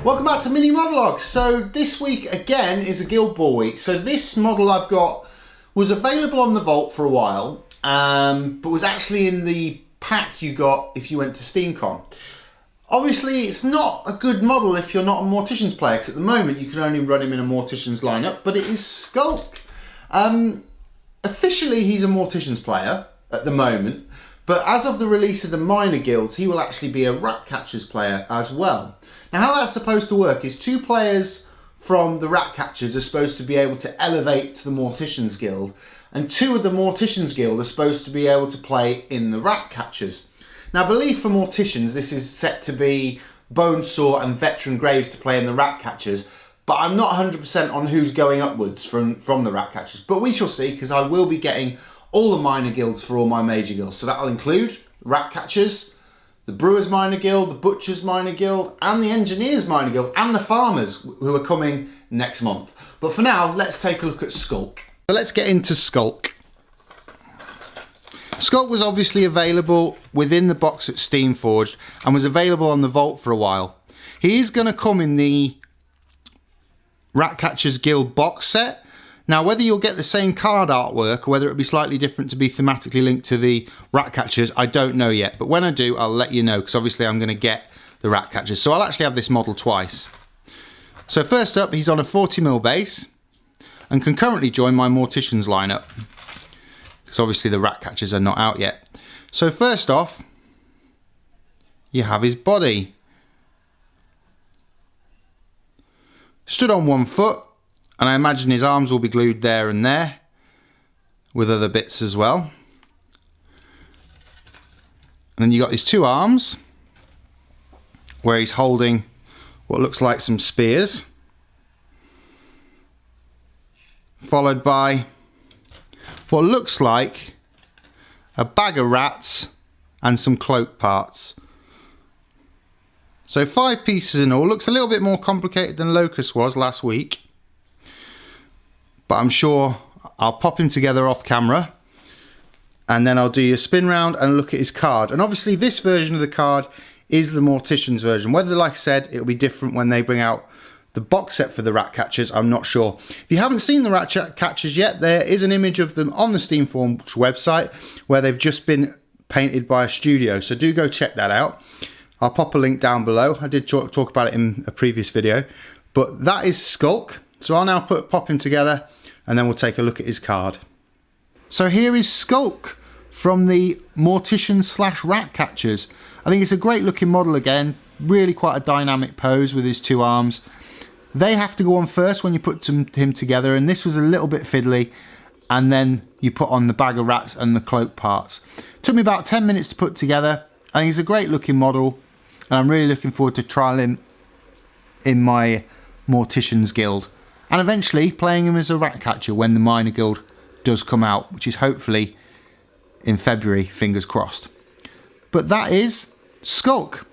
Welcome back to Mini-Modelog. So this week again is a Guild Ball week. So this model I've got was available on the Vault for a while, but was actually in the pack you got if you went to SteamCon. Obviously it's not a good model if you're not a Morticians player, because at the moment you can only run him in a Morticians lineup, but it is Skulk. Officially he's a Morticians player at the moment, but as of the release of the minor guilds, he will actually be a Ratcatchers player as well. Now how that's supposed to work is 2 players from the Ratcatchers are supposed to be able to elevate to the Morticians guild, and 2 of the Morticians guild are supposed to be able to play in the Ratcatchers. Now I believe for Morticians this is set to be Bonesaw and Veteran Graves to play in the Ratcatchers, but I'm not 100% on who's going upwards from the Ratcatchers, but we shall see, because I will be getting all the minor guilds for all my major guilds. So that'll include Ratcatchers, the Brewers Minor Guild, the Butchers Minor Guild, and the Engineers Minor Guild, and the Farmers, who are coming next month. But for now, let's take a look at Skulk. So let's get into Skulk. Skulk was obviously available within the box at Steamforged, and was available on the Vault for a while. He is going to come in the Ratcatchers Guild box set. Now whether you'll get the same card artwork or whether it'll be slightly different to be thematically linked to the Ratcatchers, I don't know yet, but when I do I'll let you know, because obviously I'm going to get the Ratcatchers, so I'll actually have this model twice. So first up, he's on a 40mm base and can currently join my Morticians lineup, because obviously the Ratcatchers are not out yet. So first off, you have his body. Stood on 1 foot, and I imagine his arms will be glued there and there, with other bits as well. And then you got his 2 arms, where he's holding what looks like some spears, followed by what looks like a bag of rats and some cloak parts. So 5 pieces in all. Looks a little bit more complicated than Locust was last week, but I'm sure I'll pop him together off camera, and then I'll do a spin round and look at his card. And obviously this version of the card is the Morticians version. Whether, like I said, it'll be different when they bring out the box set for the Ratcatchers, I'm not sure. If you haven't seen the Ratcatchers yet, there is an image of them on the Steamforged website where they've just been painted by a studio, so do go check that out. I'll pop a link down below. I did talk about it in a previous video, but that is Skulk. So I'll now pop him together, and then we'll take a look at his card. So here is Skulk from the Morticians / Ratcatchers. I think it's a great looking model again, really quite a dynamic pose with his 2 arms. They have to go on first when you put him together, and this was a little bit fiddly, and then you put on the bag of rats and the cloak parts. Took me about 10 minutes to put together. I think he's a great looking model, and I'm really looking forward to trialing him in my Morticians guild, and eventually playing him as a Ratcatcher when the minor guild does come out, which is hopefully in February, fingers crossed. But that is Skulk.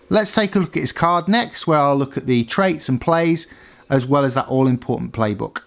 Let's take a look at his card next, where I'll look at the traits and plays, as well as that all-important playbook.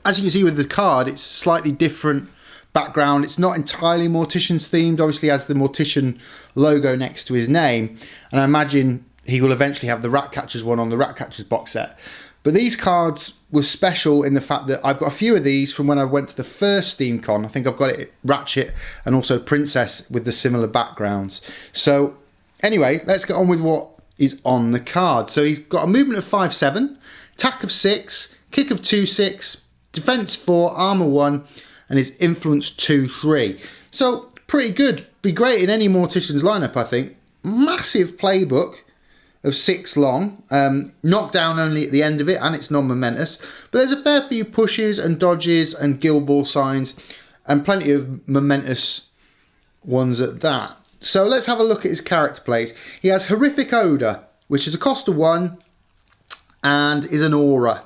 As you can see with the card, it's slightly different background. It's not entirely Morticians themed, obviously has the Mortician logo next to his name, and I imagine he will eventually have the Ratcatchers one on the Ratcatchers box set. But these cards were special in the fact that I've got a few of these from when I went to the first SteamCon. I think I've got it Ratchet and also Princess with the similar backgrounds. So anyway, let's get on with what is on the card. So he's got a movement of 5'7", attack of 6, kick of 2'6", defense 4, armor 1, and his influence 2-3. So pretty good. Be great in any Morticians lineup, I think. Massive playbook of 6 long, knockdown only at the end of it, and it's non-momentous, but there's a fair few pushes and dodges and Guild Ball signs, and plenty of momentous ones at that. So let's have a look at his character plays. He has Horrific Odour, which is a cost of 1 and is an aura,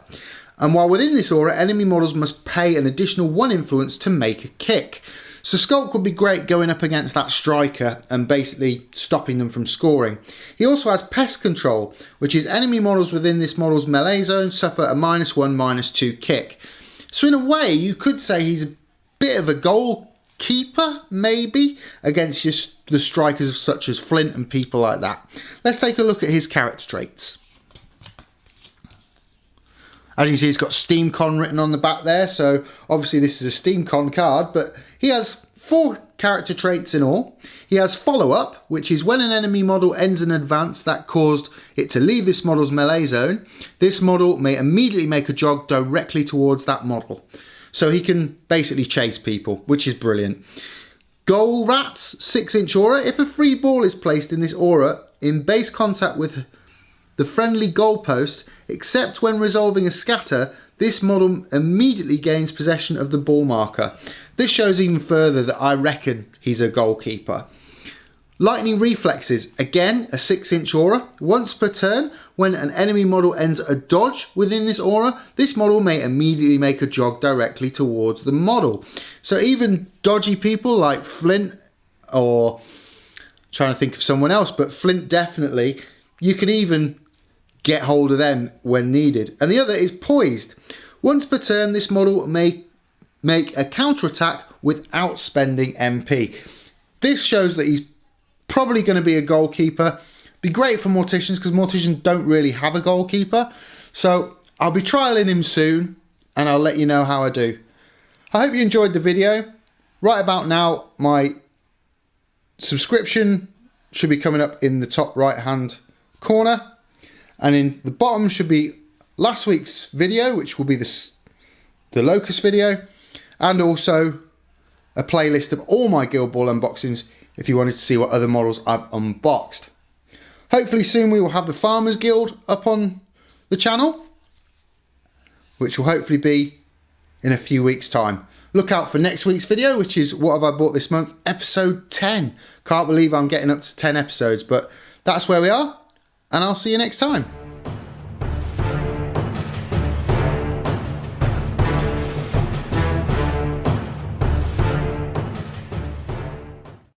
and while within this aura, enemy models must pay an additional 1 influence to make a kick. So Skulk would be great going up against that striker and basically stopping them from scoring. He also has Pest Control, which is enemy models within this model's melee zone suffer a -1/-2 kick. So in a way, you could say he's a bit of a goalkeeper, maybe, against the strikers such as Flint and people like that. Let's take a look at his character traits. As you can see, it's got SteamCon written on the back there, so obviously this is a SteamCon card, but he has 4 character traits in all. He has Follow-Up, which is when an enemy model ends an advance that caused it to leave this model's melee zone, this model may immediately make a jog directly towards that model. So he can basically chase people, which is brilliant. Goal Rats, 6-inch aura. If a free ball is placed in this aura in base contact with the friendly goalpost, except when resolving a scatter, this model immediately gains possession of the ball marker. This shows even further that I reckon he's a goalkeeper. Lightning Reflexes, again a 6-inch aura. Once per turn, when an enemy model ends a dodge within this aura, this model may immediately make a jog directly towards the model. So even dodgy people like Flint, or trying to think of someone else, but Flint definitely, you can even get hold of them when needed. And the other is Poised. Once per turn, this model may make a counterattack without spending MP. This shows that he's probably going to be a goalkeeper. Be great for Morticians because Morticians don't really have a goalkeeper. So I'll be trialing him soon and I'll let you know how I do. I hope you enjoyed the video. Right about now, my subscription should be coming up in the top right hand corner. And in the bottom should be last week's video, which will be the Locust video. And also a playlist of all my Guild Ball unboxings if you wanted to see what other models I've unboxed. Hopefully soon we will have the Farmers Guild up on the channel, which will hopefully be in a few weeks' time. Look out for next week's video, which is What Have I Bought This Month, episode 10. Can't believe I'm getting up to 10 episodes, but that's where we are, and I'll see you next time.